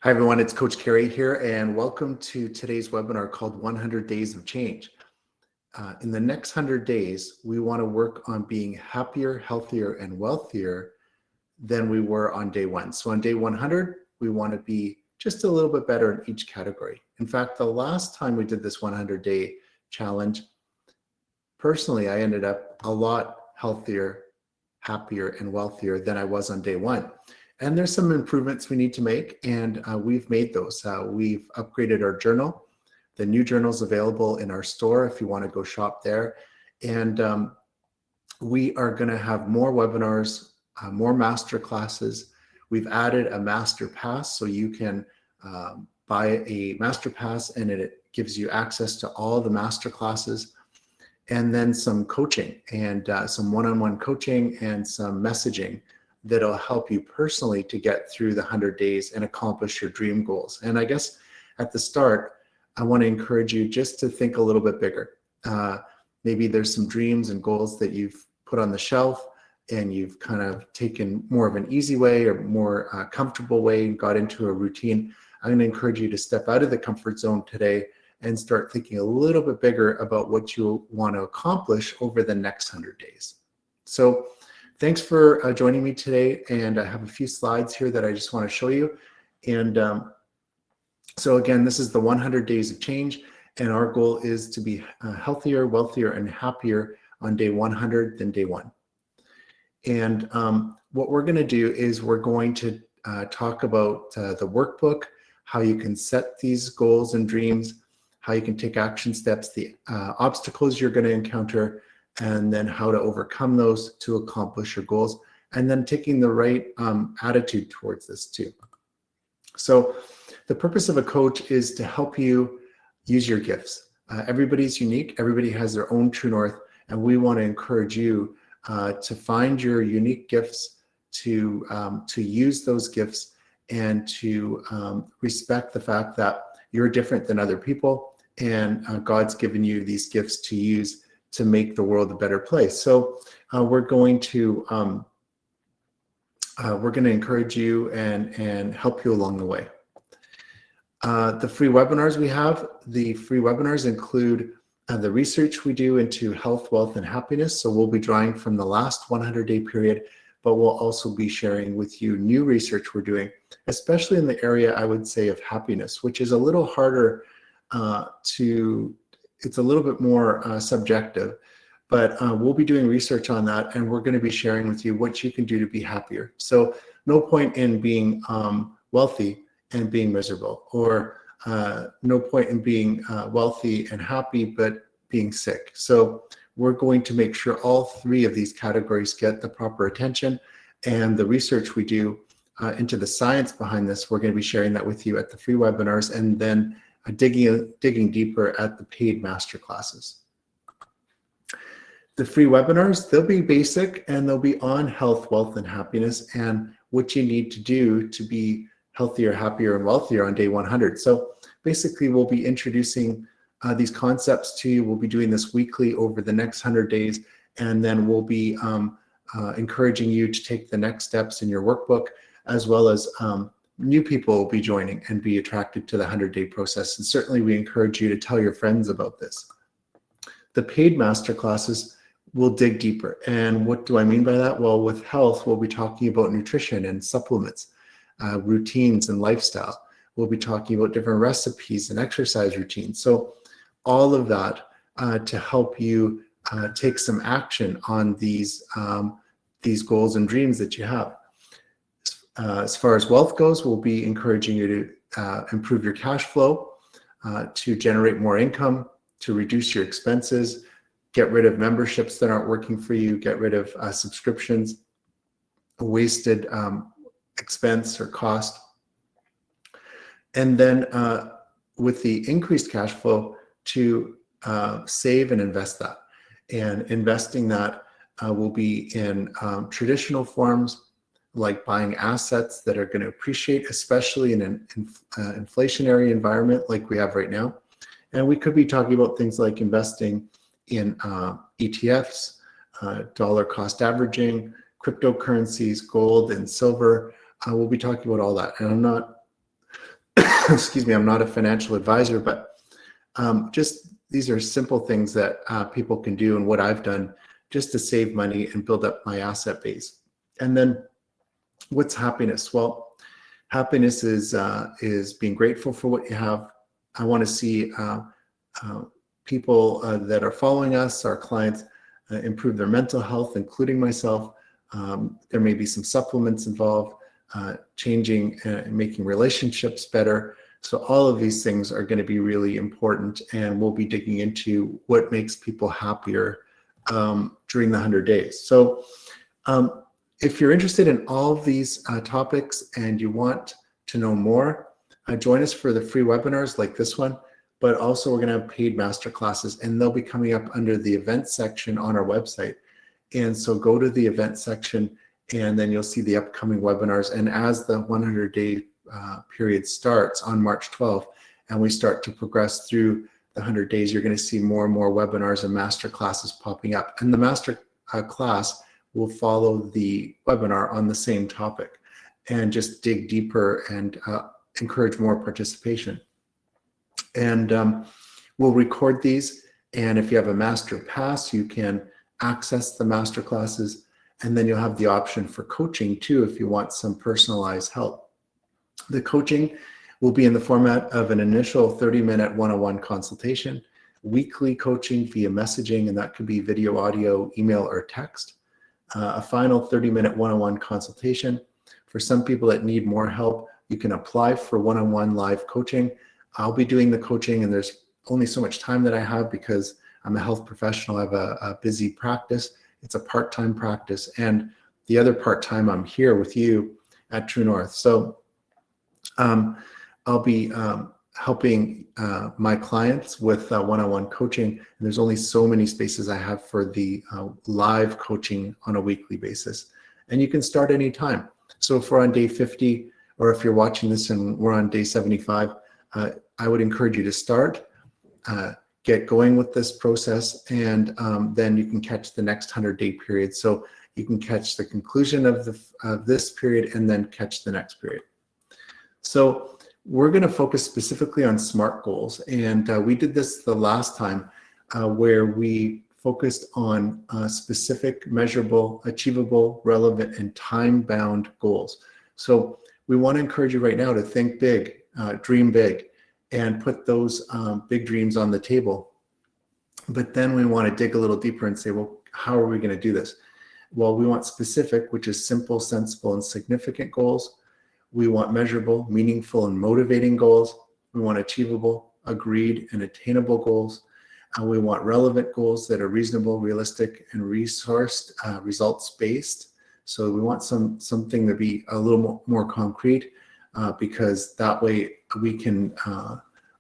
Hi, everyone. It's Coach Carey here, and welcome to today's webinar called 100 Days of Change. In the next 100 days, we want to work on being happier, healthier, and wealthier than we were on day one. So on day 100, we want to be just a little bit better in each category. In fact, the last time we did this 100-day challenge, personally, I ended up a lot healthier, happier, and wealthier than I was on day one. And there's some improvements we need to make, and we've made those. We've upgraded our journal. The new journal is available in our store if you want to go shop there. And we are going to have more webinars, more master classes. We've added a master pass, so you can buy a master pass and it gives you access to all the master classes. And then some coaching and some one-on-one coaching and some messaging that'll help you personally to get through the 100 days and accomplish your dream goals. And I guess at the start, I want to encourage you just to think a little bit bigger. Maybe there's some dreams and goals that you've put on the shelf and you've kind of taken more of an easy way or more comfortable way and got into a routine. I'm going to encourage you to step out of the comfort zone today and start thinking a little bit bigger about what you want to accomplish over the next 100 days. So thanks for joining me today, and I have a few slides here that I just want to show you. And so again, this is the 100 Days of Change, and our goal is to be healthier, wealthier, and happier on day 100 than day one. And what we're going to do is we're going to talk about the workbook, how you can set these goals and dreams, how you can take action steps, the obstacles you're going to encounter, and then how to overcome those to accomplish your goals, and then taking the right attitude towards this too. So the purpose of a coach is to help you use your gifts. Everybody's unique. Everybody has their own true north, and we want to encourage you to find your unique gifts, to use those gifts, and to respect the fact that you're different than other people, and God's given you these gifts to use to make the world a better place. So we're going to encourage you and help you along the way. The free webinars we have, the free webinars include the research we do into health, wealth, and happiness. So we'll be drawing from the last 100-day period, but we'll also be sharing with you new research we're doing, especially in the area, I would say, of happiness, which is a little harder it's a little bit more subjective, but we'll be doing research on that, and we're going to be sharing with you what you can do to be happier. So no point in being wealthy and being miserable, or no point in being wealthy and happy but being sick. So we're going to make sure all three of these categories get the proper attention, and the research we do into the science behind this, we're going to be sharing that with you at the free webinars, and then digging deeper at the paid master classes. The free webinars, they'll be basic, and they'll be on health, wealth, and happiness, and what you need to do to be healthier, happier, and wealthier on day 100. So basically, we'll be introducing these concepts to you. We'll be doing this weekly over the next 100 days, and then we'll be encouraging you to take the next steps in your workbook, as well as new people will be joining and be attracted to the 100-day process. And certainly we encourage you to tell your friends about this. The paid master classes will dig deeper. And what do I mean by that? Well, with health, we'll be talking about nutrition and supplements, routines and lifestyle. We'll be talking about different recipes and exercise routines. So all of that to help you take some action on these goals and dreams that you have. As far as wealth goes, we'll be encouraging you to improve your cash flow, to generate more income, to reduce your expenses, get rid of memberships that aren't working for you, get rid of subscriptions, wasted expense or cost. And then with the increased cash flow, to save and invest that. And investing that will be in traditional forms, like buying assets that are going to appreciate, especially in an inflationary environment like we have right now. And we could be talking about things like investing in ETFs, dollar cost averaging, cryptocurrencies, gold and silver. We'll be talking about all that. And I'm not excuse me, I'm not a financial advisor, but just these are simple things that people can do, and what I've done just to save money and build up my asset base. And then what's happiness? Well, happiness is being grateful for what you have. I want to see people that are following us, our clients, improve their mental health, including myself. There may be some supplements involved, changing and making relationships better. So all of these things are going to be really important, and we'll be digging into what makes people happier during the 100 days. So if you're interested in all of these topics and you want to know more, join us for the free webinars like this one, but also we're going to have paid masterclasses, and they'll be coming up under the events section on our website. And so go to the events section, and then you'll see the upcoming webinars. And as the 100-day period starts on March 12th, and we start to progress through the 100 days, you're going to see more and more webinars and master classes popping up. And the master class will follow the webinar on the same topic and just dig deeper and encourage more participation. And we'll record these. And if you have a master pass, you can access the master classes. And then you'll have the option for coaching too if you want some personalized help. The coaching will be in the format of an initial 30-minute one-on-one consultation, weekly coaching via messaging, and that could be video, audio, email, or text. A final 30-minute one-on-one consultation. For some people that need more help, you can apply for one-on-one live coaching. I'll be doing the coaching, and there's only so much time that I have because I'm a health professional. I have a busy practice. It's a part-time practice, and the other part-time I'm here with you at True North. So I'll be helping my clients with one-on-one coaching, and there's only so many spaces I have for the live coaching on a weekly basis. And you can start anytime. So if we're on day 50, or if you're watching this and we're on day 75, I would encourage you to start, get going with this process, and then you can catch the next 100-day period. So you can catch the conclusion of this period and then catch the next period. So we're going to focus specifically on SMART goals. And we did this the last time where we focused on specific, measurable, achievable, relevant, and time-bound goals. So we want to encourage you right now to think big, dream big, and put those big dreams on the table. But then we want to dig a little deeper and say, well, how are we going to do this? Well, we want specific, which is simple, sensible, and significant goals. We want measurable, meaningful, and motivating goals. We want achievable, agreed, and attainable goals. We want relevant goals that are reasonable, realistic, and resourced, results-based. So we want something to be a little more concrete because that way we can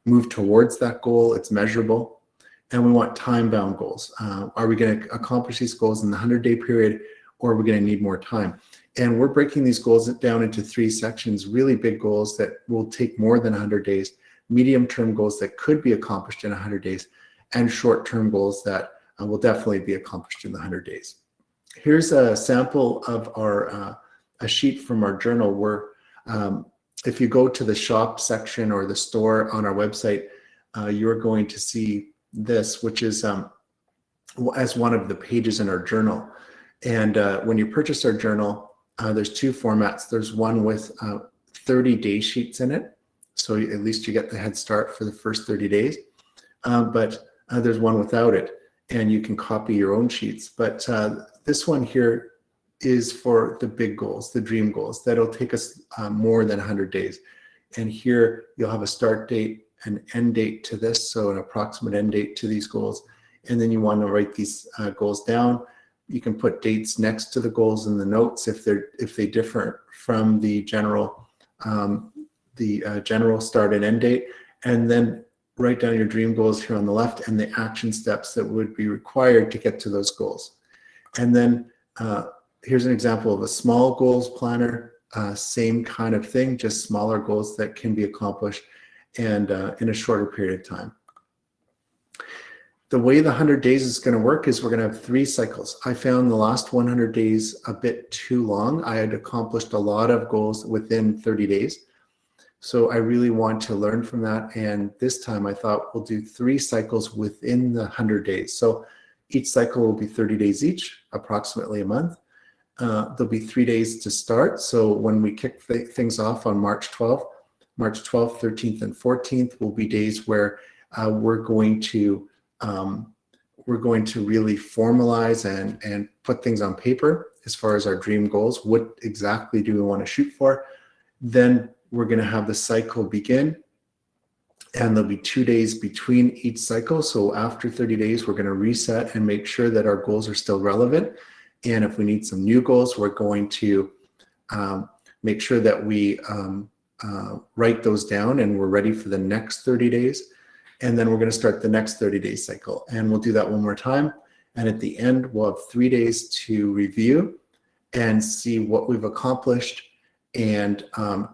move towards that goal. It's measurable. And we want time-bound goals. Are we going to accomplish these goals in the 100-day period, or are we going to need more time? And we're breaking these goals down into 3 sections, really big goals that will take more than 100 days, medium-term goals that could be accomplished in 100 days, and short-term goals that will definitely be accomplished in the 100 days. Here's a sample of a sheet from our journal where if you go to the shop section or the store on our website, you're going to see this, which is as one of the pages in our journal. And when you purchase our journal, there's 2 formats. There's one with 30 day sheets in it. So at least you get the head start for the first 30 days. But there's one without it, and you can copy your own sheets. But this one here is for the big goals, the dream goals. That'll take us more than 100 days. And here you'll have a start date, an end date to this, so an approximate end date to these goals. And then you want to write these goals down. You can put dates next to the goals in the notes if they differ from the general start and end date, and then write down your dream goals here on the left and the action steps that would be required to get to those goals. And then here's an example of a small goals planner, same kind of thing, just smaller goals that can be accomplished and in a shorter period of time. The way the 100 days is going to work is we're going to have 3 cycles. I found the last 100 days a bit too long. I had accomplished a lot of goals within 30 days. So I really want to learn from that. And this time I thought we'll do 3 cycles within the 100 days. So each cycle will be 30 days each, approximately a month. There'll be 3 days to start. So when we kick things off on March 12th, 13th, and 14th will be days where we're going to really formalize and put things on paper as far as our dream goals. What exactly do we want to shoot for? Then we're going to have the cycle begin, and there'll be 2 days between each cycle. So after 30 days, we're going to reset and make sure that our goals are still relevant. And if we need some new goals, we're going to make sure that we write those down and we're ready for the next 30 days. And then we're going to start the next 30-day cycle. And we'll do that one more time. And at the end, we'll have 3 days to review and see what we've accomplished, and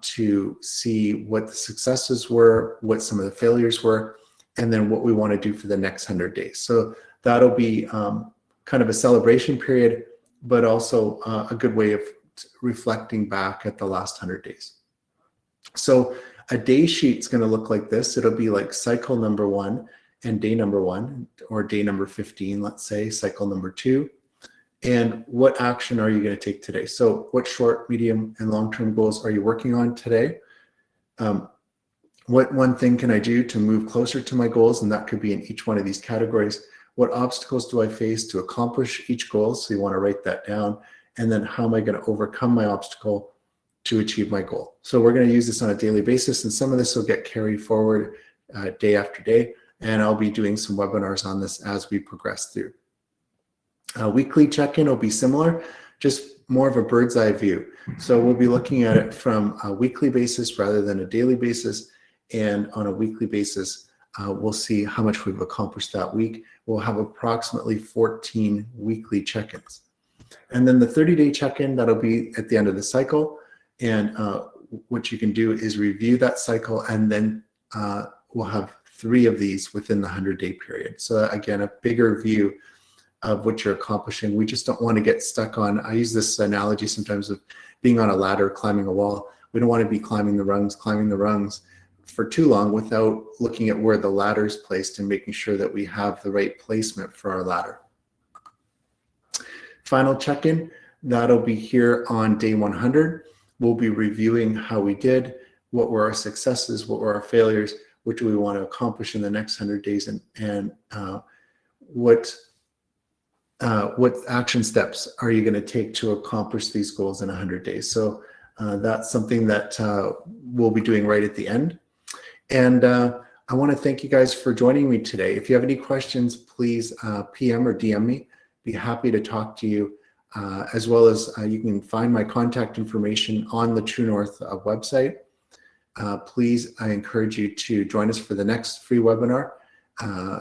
to see what the successes were, what some of the failures were, and then what we want to do for the next 100 days. So that'll be kind of a celebration period, but also a good way of reflecting back at the last 100 days. So a day sheet's going to look like this. It'll be like cycle number 1 and day number 1, or day number 15, let's say, cycle number 2. And what action are you going to take today? So what short, medium, and long-term goals are you working on today? What one thing can I do to move closer to my goals? And that could be in each one of these categories. What obstacles do I face to accomplish each goal? So you want to write that down. And then how am I going to overcome my obstacle to achieve my goal? So we're going to use this on a daily basis, and some of this will get carried forward day after day. And I'll be doing some webinars on this as we progress through. Weekly check-in will be similar, just more of a bird's eye view. So we'll be looking at it from a weekly basis rather than a daily basis. And on a weekly basis, we'll see how much we've accomplished that week. We'll have approximately 14 weekly check-ins. And then the 30-day check-in, that'll be at the end of the cycle. And what you can do is review that cycle, and then we'll have 3 of these within the 100-day period. So again, a bigger view of what you're accomplishing. We just don't want to get stuck on, I use this analogy sometimes of being on a ladder, climbing a wall. We don't want to be climbing the rungs for too long without looking at where the ladder is placed and making sure that we have the right placement for our ladder. Final check-in, that'll be here on day 100. We'll be reviewing how we did, what were our successes, what were our failures, what do we want to accomplish in the next 100 days, and what action steps are you going to take to accomplish these goals in 100 days? So that's something that we'll be doing right at the end. And I want to thank you guys for joining me today. If you have any questions, please PM or DM me. Be happy to talk to you, as well as you can find my contact information on the True North website. Please, I encourage you to join us for the next free webinar.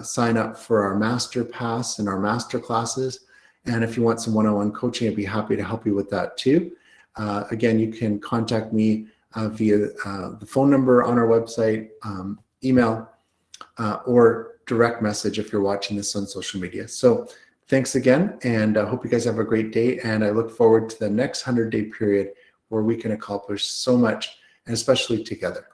Sign up for our Master Pass and our Master Classes. And if you want some one-on-one coaching, I'd be happy to help you with that too. Again, you can contact me via the phone number on our website, email, or direct message if you're watching this on social media. So thanks again, and I hope you guys have a great day. And I look forward to the next 100-day period where we can accomplish so much, and especially together.